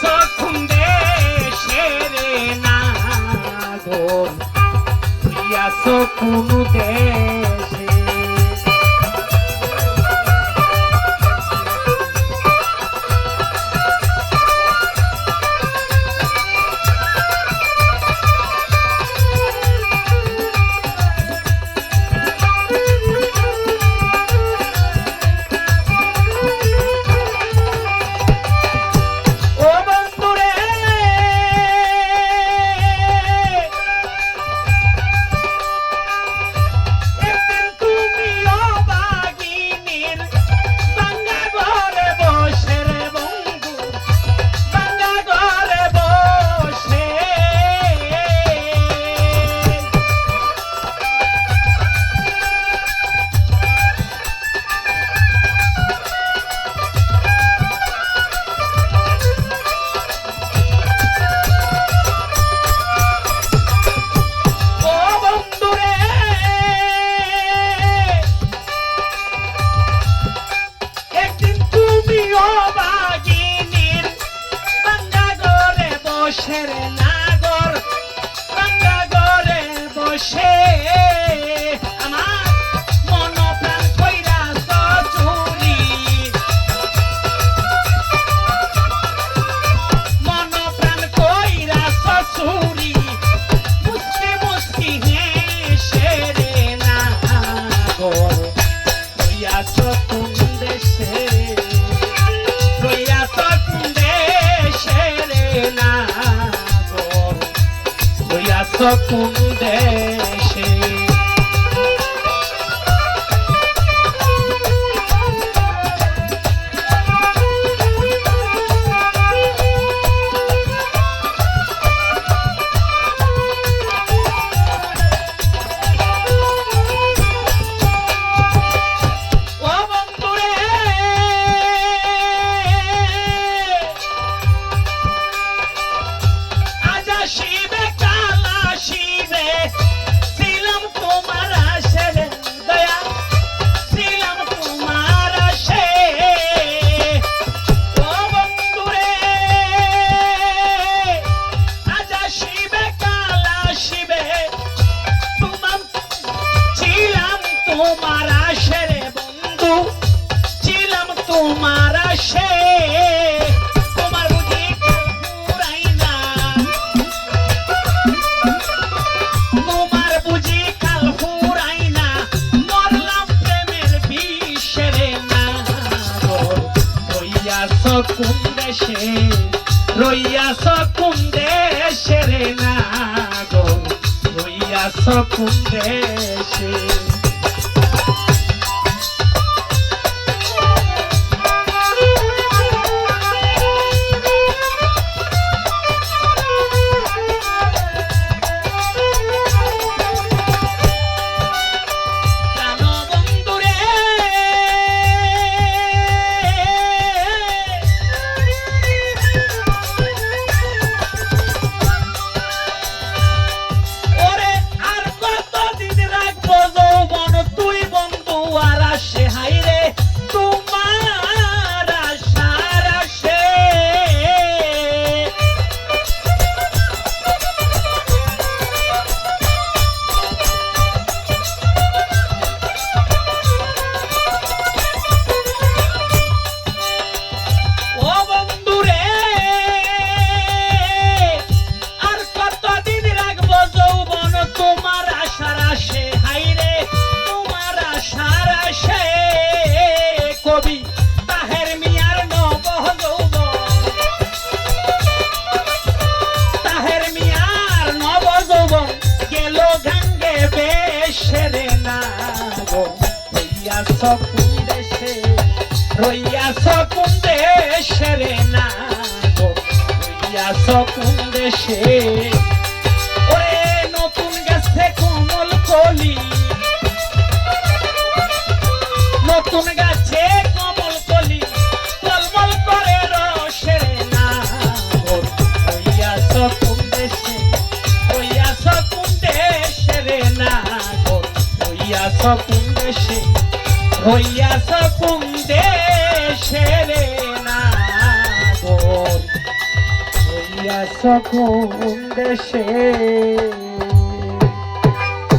কোন দেশে নাগর বাংলা ঘরে বসে আমার মন প্রাণ কইরা চুরি মন প্রাণ কইরা চুরি মুসকি মুসকি হেসে রে নাগর রইয়াছ কোন দেশে রইয়াছ কোন দেশে রে না কোন দেশে তোমার আসে তোমার বুঝি পুরাই না তোমার বুঝি কাল পুরাই না মরলাম প্রেমের বিষে না রইয়াছ কোন দেশে রইয়াছ কোন দেশে রে না গো রইয়াছ কোন দেশে কোন দেশে রইয়াছ কোন দেশে রে না গো রইয়াছ কোন দেশে ওরে নতুন গাছে কমল কলি নতুন গাছে কমল কলি টলমল করে রসে রে না গো রইয়াছ কোন দেশে রইয়াছ কোন দেশে রে না গো রইয়াছ কোন দেশে রইয়াছ কোন দেশে রে না গো রইয়া সকল দেশে